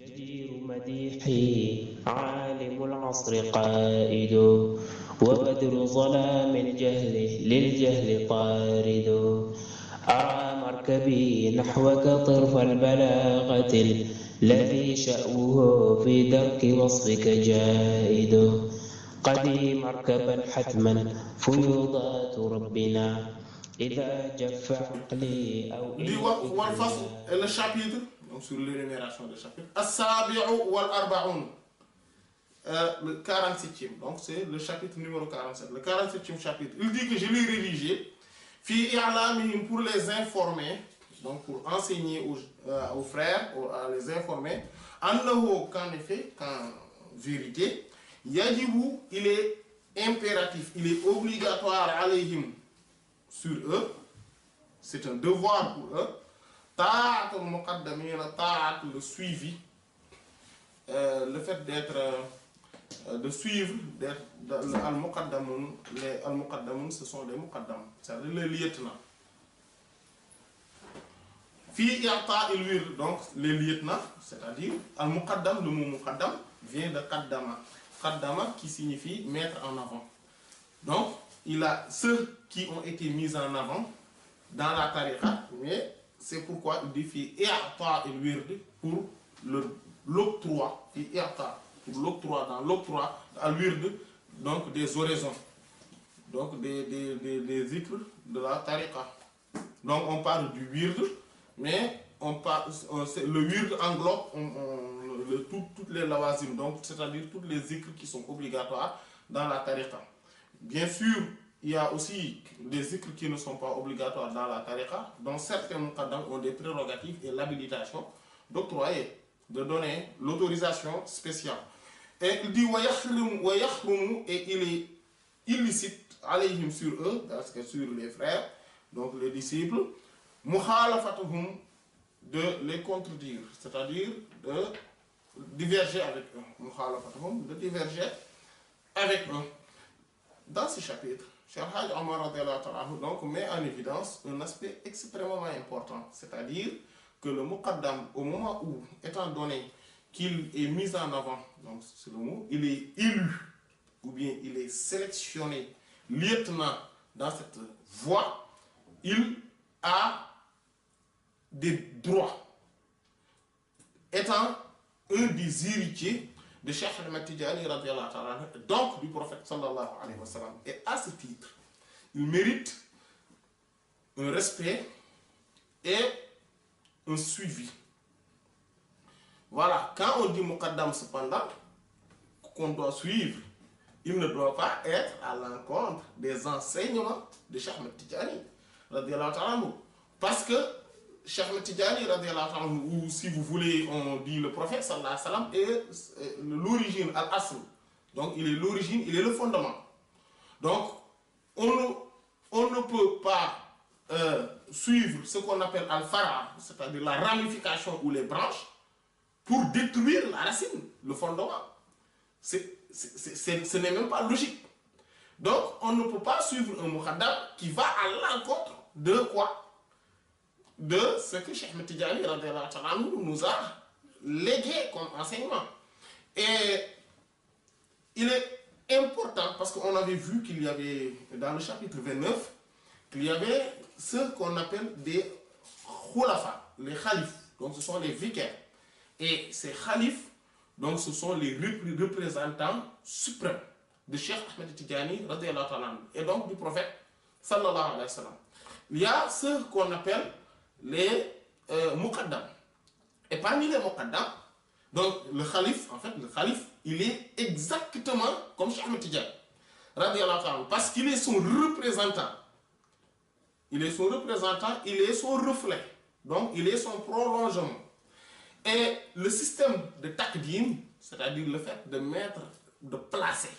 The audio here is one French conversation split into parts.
جدير مديحي عالم العصر قائد وبدر ظلام الجهل للجهل طارد أرى مركبي نحوك طرف البلاغة الذي شأوه في درك وصفك جائد قدي مركبا حتما فيوضات ربنا إذا جف عقلي أو di wax wal fasl et le chapitre donc sur l'énumération des chapitres as-sabi'u wal arba'un le 47e donc c'est le chapitre numéro 47 le 47e chapitre il dit que je l'ai rédigé fi i'lamihim pour les informer donc pour enseigner aux frères à les informer annahu qu'en effet qu'en vérité yajibu il est impératif il est obligatoire alayhim sur eux c'est un devoir pour eux ta'atul muqaddamina ta'at le suivi le fait d'être de suivre d'être al-muqaddamun les al-muqaddamun ce sont les muqaddam c'est-à-dire les lieutenants fi i'ta'il wird donc les lieutenants c'est-à-dire al-muqaddam le mot muqaddam vient de qaddama qui signifie mettre en avant donc il a ceux qui ont été mis en avant dans la tariqa, mais c'est pourquoi il dit fi i'ta'il wird pour l'octroi, pour l'octroi dans l'octroi al wird donc des oraisons, donc des zikr de la tariqa. Donc on parle du wird, mais le wird englobe toutes les lawazim, donc c'est-à-dire toutes les zikr qui sont obligatoires dans la tariqa. Bien sûr, il y a aussi des zikrs qui ne sont pas obligatoires dans la tariqa, dont certains muqaddam ont des prérogatives et l'habilitation d'octroyer, de donner l'autorisation spéciale. Et il dit wa yahrumu et il est illicite alayhim sur eux, parce que sur les frères, donc les disciples, mukhalafatuhum de les contredire, c'est-à-dire de diverger avec eux. Mukhalafatuhum de diverger avec eux. Dans ce chapitre, Cheikh Hadj Omar donc met en évidence un aspect extrêmement important, c'est-à-dire que le muqaddam, au moment où, étant donné qu'il est mis en avant, donc c'est le mot, il est élu, ou bien il est sélectionné lieutenant dans cette voie, il a des droits, étant un des héritiers de Cheikh Ahmed Tidjani radiyallahu ta'ala, donc du prophète sallallahu alayhi wa sallam. Et à ce titre, il mérite un respect et un suivi. Voilà, quand on dit muqaddam cependant, qu'on doit suivre, il ne doit pas être à l'encontre des enseignements de Cheikh Ahmed Tidjani radiyallahu ta'ala. Parce que Cheikh Ahmed Tidjani radiyallahu ta'ala, ou si vous voulez, on dit le prophète sallallahu alayhi wa sallam, est l'origine, al-asl. Donc il est l'origine, il est le fondement. Donc on ne peut pas suivre ce qu'on appelle al-fara, c'est-à-dire la ramification ou les branches, pour détruire la racine, le fondement. Ce n'est même pas logique. Donc on ne peut pas suivre un muqaddam qui va à l'encontre de quoi? De ce que Cheikh Ahmed Tidjani nous a légué comme enseignement. Et il est important parce qu'on avait vu qu'il y avait, dans le chapitre 29, qu'il y avait ce qu'on appelle des khulafa, les khalifs, donc ce sont les vicaires. Et ces khalifs, donc ce sont les représentants suprêmes de Cheikh Ahmed Tidjani et donc du prophète sallallahu alayhi wa sallam. Il y a ce qu'on appelle les muqaddam. Et parmi les muqaddam, donc le khalife, en fait, le khalife, il est exactement comme Cheikh Ahmed Tidjani, parce qu'il est son représentant. Il est son représentant, il est son reflet. Donc, il est son prolongement. Et le système de taqdim, c'est-à-dire le fait de mettre, de placer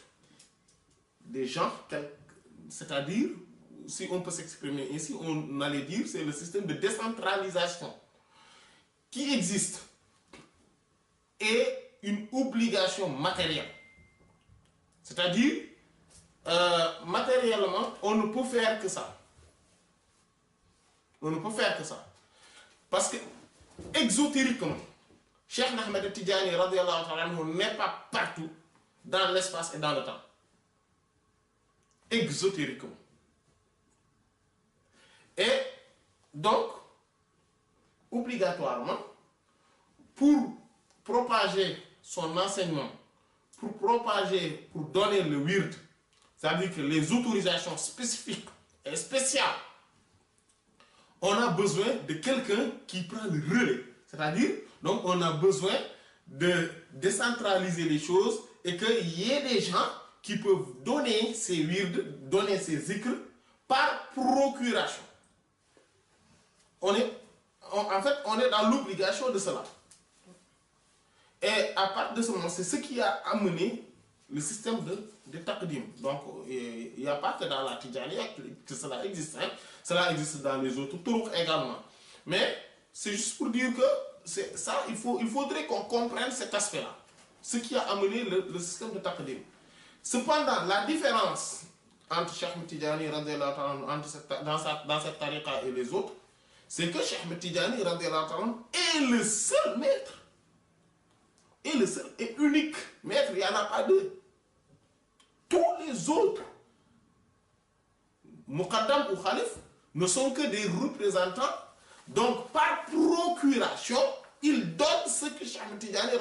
des gens, c'est-à-dire, si on peut s'exprimer ainsi, on allait dire, c'est le système de décentralisation qui existe et une obligation matérielle. C'est-à-dire, matériellement, on ne peut faire que ça. On ne peut faire que ça. Parce que, exotériquement, Cheikh Ahmed Tidjani radiallahu ta'ala anhu n'est pas partout dans l'espace et dans le temps. Exotériquement. Et donc, obligatoirement, pour propager son enseignement, pour propager, pour donner le wird, c'est-à-dire que les autorisations spécifiques et spéciales, on a besoin de quelqu'un qui prend le relais. C'est-à-dire, donc on a besoin de décentraliser les choses et qu'il y ait des gens qui peuvent donner ces wird, donner ces zikr par procuration. En fait, on est dans l'obligation de cela. Et à partir de ce moment, c'est ce qui a amené le système de taqdim. Donc, il n'y a pas que dans la Tidjaniya que cela existe. Hein. Cela existe dans les autres tours également. Mais c'est juste pour dire que c'est ça, il faudrait qu'on comprenne cet aspect-là. Ce qui a amené le système de taqdim. Cependant, la différence entre Cheikh Tidjani dans cette tariqa et les autres, c'est que Cheikh Tidjani est le seul maître. Et le seul et unique maître, il n'y en a pas deux. Tous les autres, Muqaddam ou Khalif, ne sont que des représentants. Donc, par procuration, ils donnent ce que Cheikh Tidjani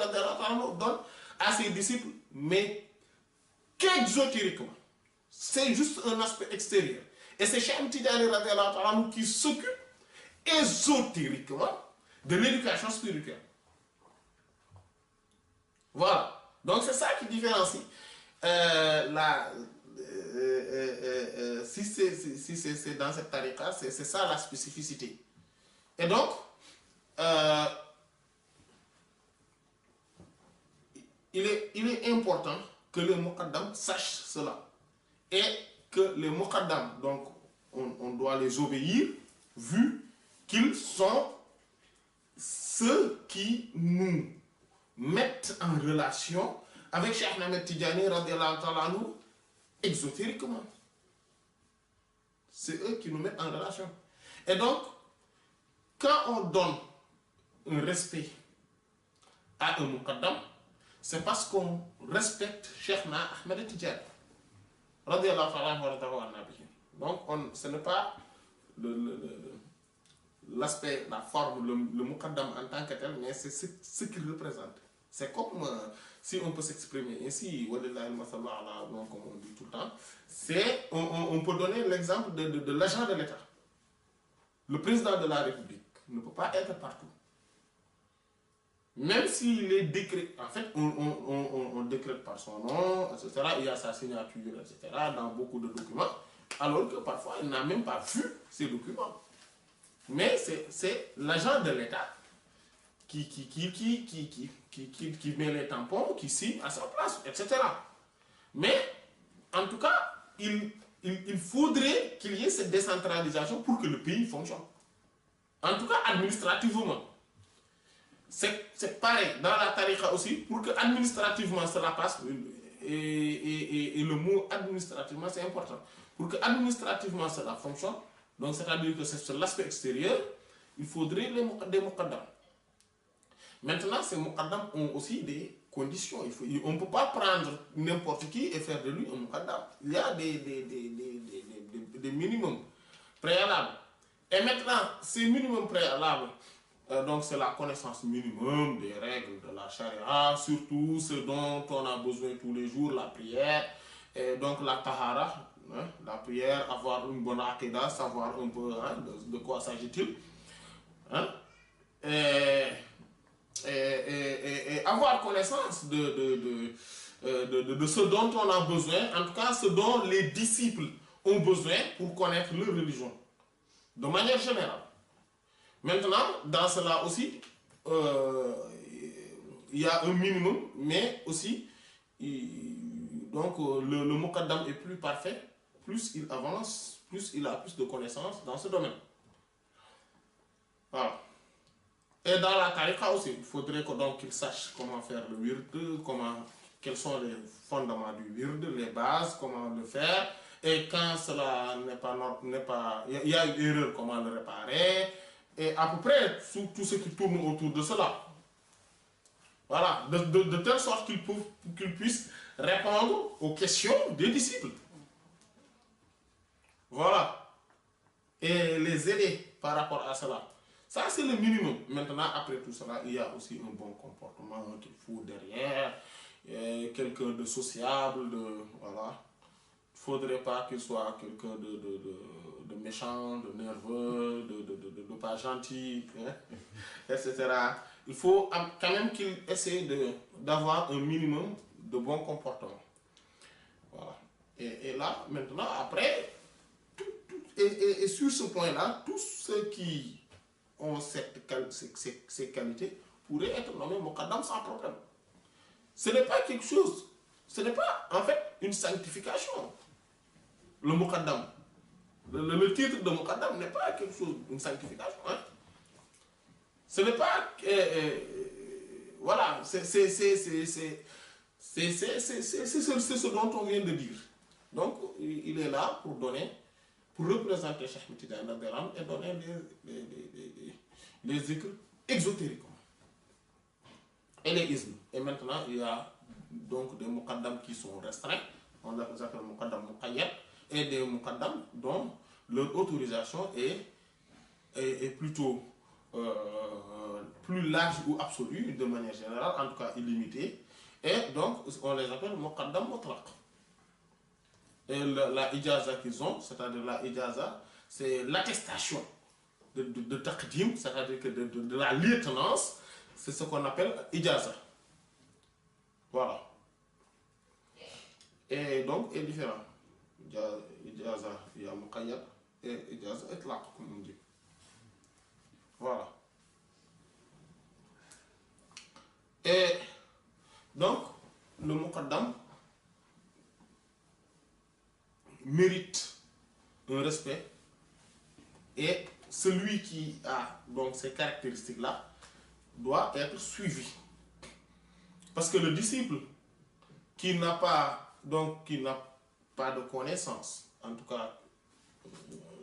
donne à ses disciples, mais qu'exotériquement. C'est juste un aspect extérieur. Et c'est Cheikh Tidjani qui s'occupe ésotériquement de l'éducation spirituelle. Voilà. Donc c'est ça qui différencie si c'est dans cette tariqa, c'est ça la spécificité. Et donc, il est important que les muqaddam sachent cela. Et que les muqaddam, donc, on doit les obéir, vu qu'ils sont ceux qui nous mettent en relation avec Cheikh Ahmed Tidjani radiallahu ta'ala anhu exotériquement. C'est eux qui nous mettent en relation. Et donc, quand on donne un respect à un muqaddam, c'est parce qu'on respecte Cheikh Ahmed Tidjani radiallahu ta'ala anhu. Donc, ce n'est pas l'aspect, la forme, le muqaddam en tant que tel, mais c'est ce qu'il représente. C'est comme, si on peut s'exprimer ainsi, comme on dit tout le temps, on peut donner l'exemple de l'agent de l'État. Le président de la République ne peut pas être partout. Même s'il est décrété, en fait, on décrète par son nom, etc. Il y a sa signature, etc. dans beaucoup de documents, alors que parfois il n'a même pas vu ces documents. Mais c'est l'agent de l'État qui met les tampons, qui signe à sa place, etc. Mais, en tout cas, il faudrait qu'il y ait cette décentralisation pour que le pays fonctionne. En tout cas, administrativement. C'est pareil, dans la tariqa aussi, pour que administrativement cela passe, et le mot administrativement c'est important. Pour que administrativement cela fonctionne, donc c'est-à-dire que c'est sur l'aspect extérieur, il faudrait des muqaddam. Maintenant, ces muqaddam ont aussi des conditions. On ne peut pas prendre n'importe qui et faire de lui un muqaddam. Il y a des minimums préalables. Et maintenant, ces minimums préalables, donc c'est la connaissance minimum des règles de la charia, surtout ce dont on a besoin tous les jours, la prière, et donc la tahara, hein, la prière, avoir une bonne aqidah, savoir un peu hein, de quoi s'agit-il. Hein, et avoir connaissance de ce dont on a besoin, en tout cas ce dont les disciples ont besoin pour connaître leur religion, de manière générale. Maintenant, dans cela aussi, il y a un minimum, mais aussi, donc le muqaddam est plus parfait, plus il avance, plus il a plus de connaissances dans ce domaine. Voilà. Et dans la tariqa aussi, il faudrait qu'il sache comment faire le wird, quels sont les fondements du wird, les bases, comment le faire, et quand cela n'est pas, il y a une erreur, comment le réparer, et à peu près tout ce qui tourne autour de cela. Voilà, de telle sorte qu'ils puissent répondre aux questions des disciples. Voilà. Et les aider par rapport à cela. Ça, c'est le minimum. Maintenant, après tout cela, il y a aussi un bon comportement qu'il faut derrière. Quelqu'un de sociable, voilà. Il ne faudrait pas qu'il soit quelqu'un de méchant, de nerveux, de pas gentil, hein, etc. Il faut quand même qu'il essaie d'avoir un minimum de bon comportement. Voilà. Et là, maintenant, après, et sur ce point-là, tous ceux qui ont ces qualités pourraient être nommés Muqaddam sans problème. Ce n'est pas quelque chose, ce n'est pas en fait une sanctification. Le Muqaddam, le titre de Muqaddam n'est pas quelque chose, une sanctification. Hein? Ce n'est pas, voilà, c'est ce dont on vient de dire. Donc, il est là pour donner, pour représenter Cheikh Ahmed Tidiane et donner les écrits exotériques et les ismes. Et maintenant, il y a donc des muqaddam qui sont restreints, on les appelle muqaddam muqayyad, et des muqaddam dont leur autorisation est plutôt plus large ou absolue, de manière générale, en tout cas illimitée. Et donc, on les appelle muqaddam mutlaq. Et la ijaza qu'ils ont, c'est-à-dire la ijaza, c'est l'attestation de taqdim, c'est-à-dire que de la lieutenance, c'est ce qu'on appelle ijaza. Voilà. Et donc, est différent. Ijaza, il y a muqayyad, et ijaza itlaq, comme on dit. Voilà. Et donc, le muqaddam mérite un respect, et celui qui a donc ces caractéristiques-là doit être suivi. Parce que le disciple qui n'a pas de connaissance, en tout cas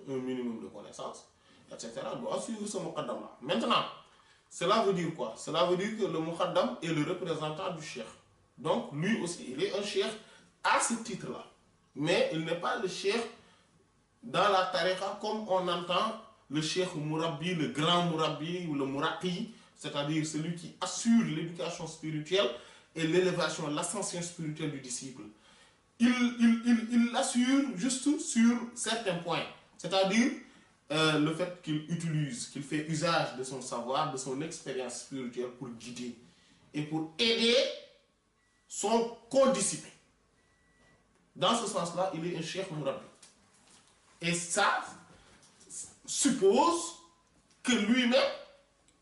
un minimum de connaissance, etc., doit suivre ce muqaddam-là. Maintenant, cela veut dire quoi? Cela veut dire que le muqaddam est le représentant du cheikh. Donc, lui aussi, il est un cheikh à ce titre-là. Mais il n'est pas le cheikh dans la tariqa comme on entend le cheikh Mourabbi, le grand Mourabbi ou le Mouraqi, c'est-à-dire celui qui assure l'éducation spirituelle et l'élévation, l'ascension spirituelle du disciple. Il l'assure juste sur certains points, c'est-à-dire le fait qu'il fait usage de son savoir, de son expérience spirituelle pour guider et pour aider son condisciple. Dans ce sens-là, il est un cheikh Mourabbi. Et ça suppose que lui-même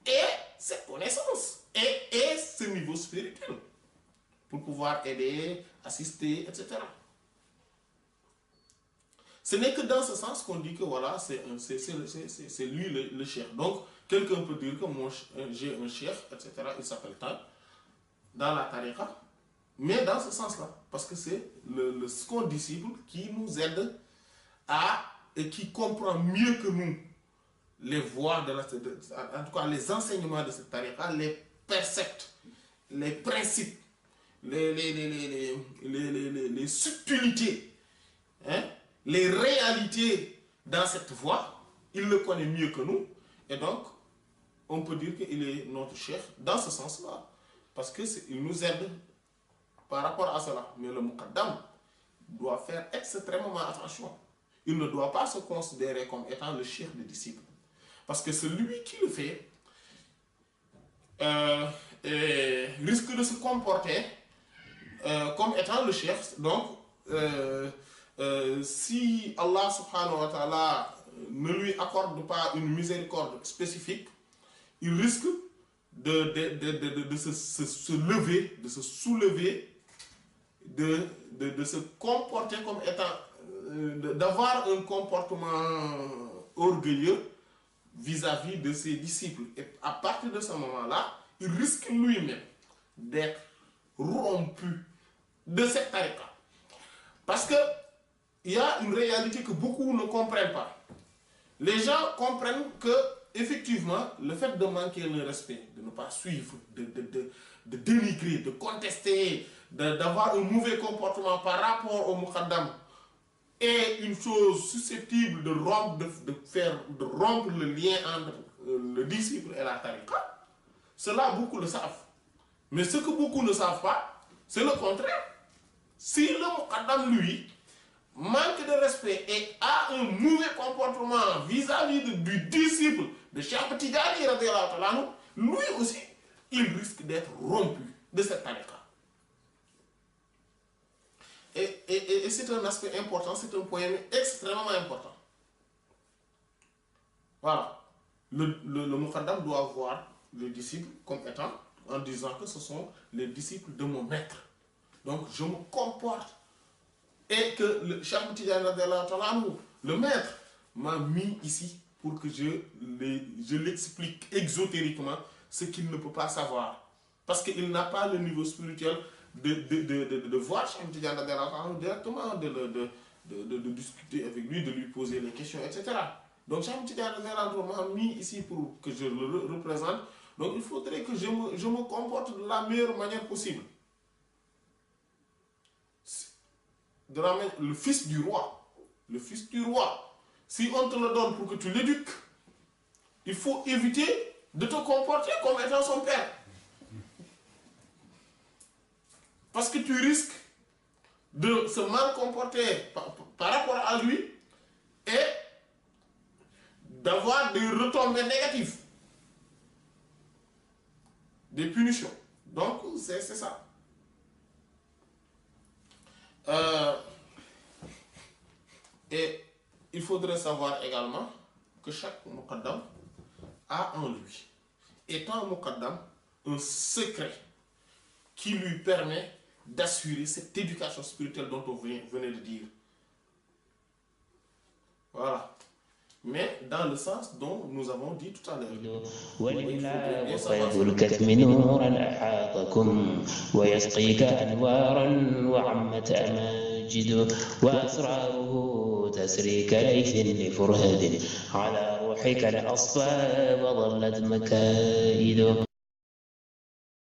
ait cette connaissance et ce niveau spirituel pour pouvoir aider, assister, etc. Ce n'est que dans ce sens qu'on dit que voilà, c'est lui le cheikh. Donc, quelqu'un peut dire que j'ai un cheikh, etc. Il s'appelle Tal, dans la tariqa, mais dans ce sens-là, parce que c'est le second disciple qui nous aide et qui comprend mieux que nous les voies en tout cas les enseignements de cette tariqa, les préceptes, les principes, les subtilités, hein, les réalités dans cette voie. Il le connaît mieux que nous, et donc on peut dire qu'il est notre cheikh dans ce sens-là, parce qu'il nous aide par rapport à cela. Mais le muqaddam doit faire extrêmement attention. Il ne doit pas se considérer comme étant le cheikh des disciples. Parce que celui qui le fait risque de se comporter comme étant le cheikh. Donc, si Allah subhanahu wa ta'ala ne lui accorde pas une miséricorde spécifique, il risque de se lever, de se soulever, de se comporter comme étant, d'avoir un comportement orgueilleux vis-à-vis de ses disciples. Et à partir de ce moment-là, il risque lui-même d'être rompu de cette tariqa. Parce qu'il y a une réalité que beaucoup ne comprennent pas. Les gens comprennent que effectivement, le fait de manquer le respect, de ne pas suivre, de dénigrer, de contester, d'avoir un mauvais comportement par rapport au muqaddam est une chose susceptible de rompre, de rompre le lien entre le disciple et la tariqa. Cela, beaucoup le savent. Mais ce que beaucoup ne savent pas, c'est le contraire. Si le muqaddam, lui, manque de respect et a un mauvais comportement vis-à-vis du disciple de Cheikh Tidjani, lui aussi, il risque d'être rompu de cette tariqa. Et c'est un aspect important, c'est un point extrêmement important. Voilà. Le muqaddam doit voir les disciples comme étant, en disant que ce sont les disciples de mon maître. Donc je me comporte. Et que le Cheikh Tidjani, le maître, m'a mis ici pour que je l'explique exotériquement ce qu'il ne peut pas savoir. Parce qu'il n'a pas le niveau spirituel de voir Cheikh Tidjani directement, de discuter avec lui, de lui poser les questions, etc. Donc Cheikh Tidjani m'a mis ici pour que je le représente. Donc il faudrait que je me comporte de la meilleure manière possible. Le fils du roi, si on te le donne pour que tu l'éduques, il faut éviter de te comporter comme étant son père. Parce que tu risques de se mal comporter par rapport à lui et d'avoir des retombées négatives, des punitions. Donc, c'est ça. Et il faudrait savoir également que chaque muqaddam a en lui, étant un muqaddam, un secret qui lui permet d'assurer cette éducation spirituelle dont on venait de dire. Voilà. Mais dans le sens dont nous avons dit tout à l'heure. ولله وفيض الكتم نورا أحاطكم ويسقيك أنوارا وعمت أماجد وأسراره تسري كليث لفرهد على روحك الأصفى وظلت مكائد